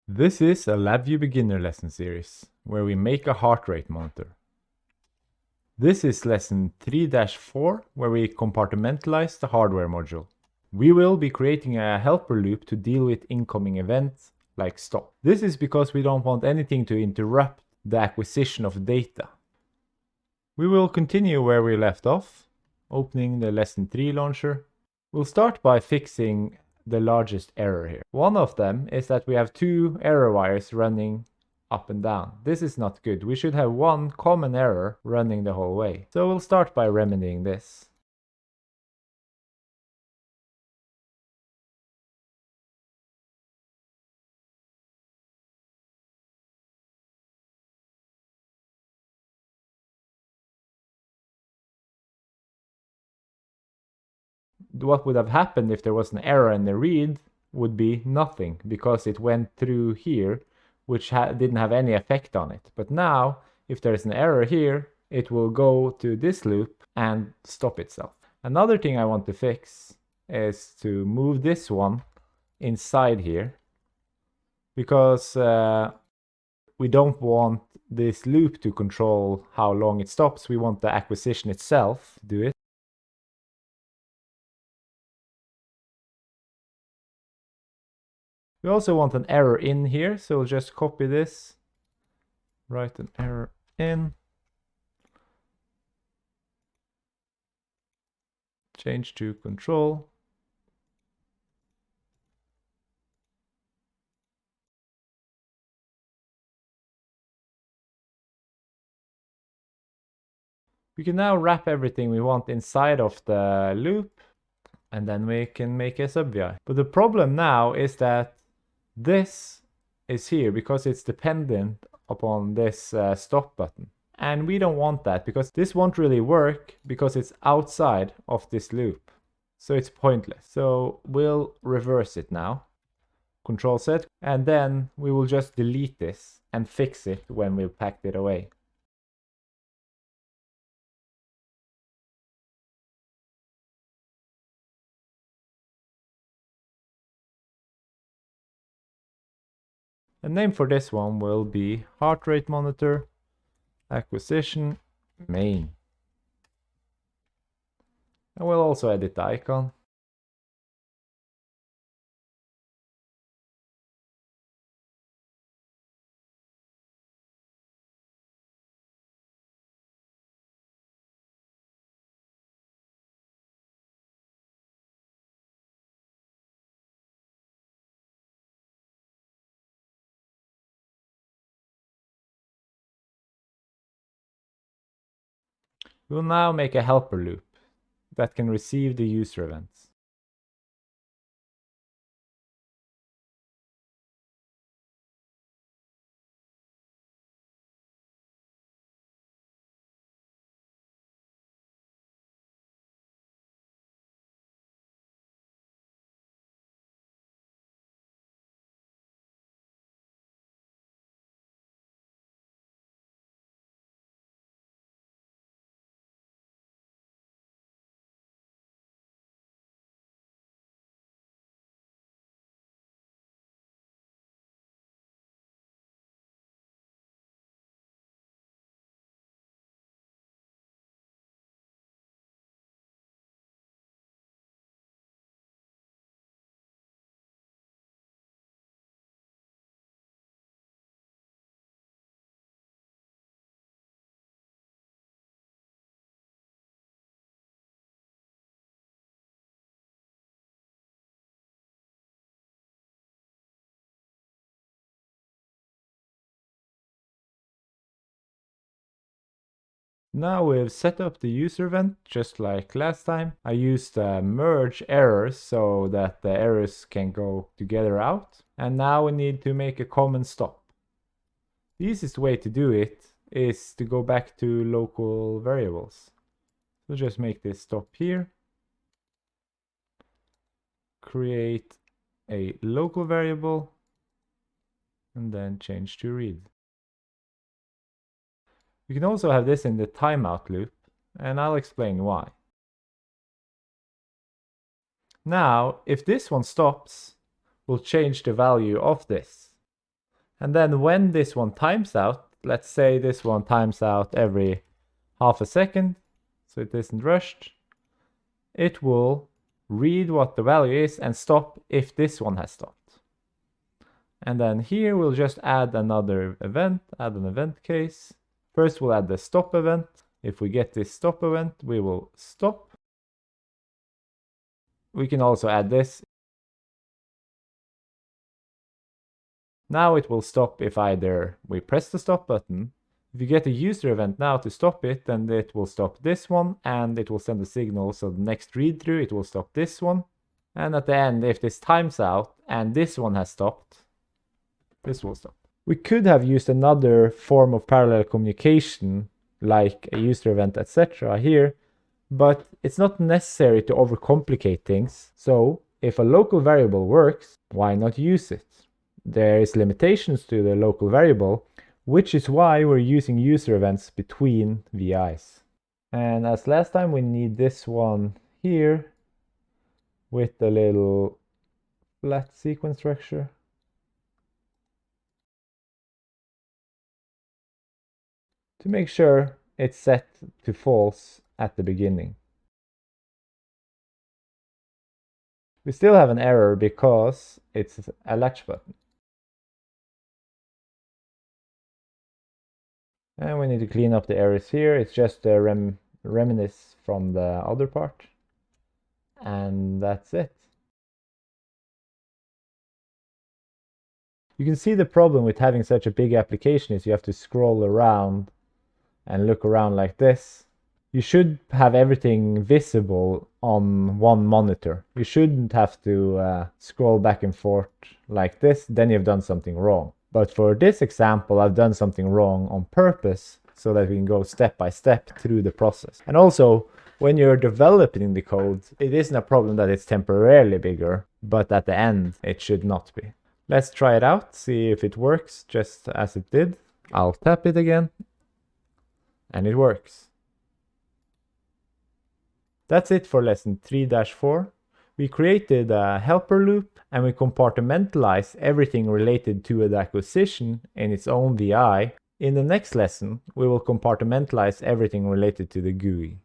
This is a LabVIEW Beginner Lesson Series, where we make a heart rate monitor. This is lesson 3-4, where we compartmentalize the hardware module. We will be creating a helper loop to deal with incoming events like stop. This is because we don't want anything to interrupt the acquisition of data. We will continue where we left off, opening the lesson 3 launcher. We'll start by fixing the largest error here. One of them is that we have two error wires running up and down. This is not good. We should have one common error running the whole way. So we'll start by remedying this. What would have happened if there was an error in the read would be nothing, because it went through here, which didn't have any effect on it. But now, if there's an error here, it will go to this loop and stop itself. Another thing I want to fix is to move this one inside here, because we don't want this loop to control how long it stops. We want the acquisition itself to do it. We also want an error in here, so we'll just copy this, write an error in, change to control. We can now wrap everything we want inside of the loop, and then we can make a sub-VI. But the problem now is that this is here because it's dependent upon this stop button. And we don't want that, because this won't really work because it's outside of this loop. So it's pointless. So we'll reverse it now. Control Z, and then we will just delete this and fix it when we've packed it away. The name for this one will be heart rate monitor acquisition main. And we'll also edit the icon. We'll now make a helper loop that can receive the user events. Now we've set up the user event just like last time. I used merge errors so that the errors can go together out. And now we need to make a common stop. The easiest way to do it is to go back to local variables. So just make this stop here. Create a local variable and then change to read. You can also have this in the timeout loop, and I'll explain why. Now, if this one stops, we'll change the value of this. And then when this one times out, let's say this one times out every half a second, so it isn't rushed, it will read what the value is and stop if this one has stopped. And then here we'll just add another event, add an event case. First we'll add the stop event. If we get this stop event, we will stop. We can also add this. Now it will stop if either we press the stop button. If you get a user event now to stop it, then it will stop this one and it will send a signal. So the next read through, it will stop this one. And at the end, if this times out and this one has stopped, this will stop. We could have used another form of parallel communication, like a user event, etc. here, but it's not necessary to overcomplicate things. So if a local variable works, why not use it? There is limitations to the local variable, which is why we're using user events between VIs. And as last time, we need this one here with the little flat sequence structure. To make sure it's set to false at the beginning. We still have an error because it's a latch button. And we need to clean up the errors here. It's just a reminisce from the other part. And that's it. You can see the problem with having such a big application is you have to scroll around and look around like this. You should have everything visible on one monitor. You shouldn't have to scroll back and forth like this, then you've done something wrong. But for this example, I've done something wrong on purpose so that we can go step by step through the process. And also, when you're developing the code, it isn't a problem that it's temporarily bigger, but at the end, it should not be. Let's try it out, see if it works just as it did. I'll tap it again, and it works. That's it for lesson 3-4. We created a helper loop and we compartmentalized everything related to the acquisition in its own VI. In the next lesson, we will compartmentalize everything related to the GUI.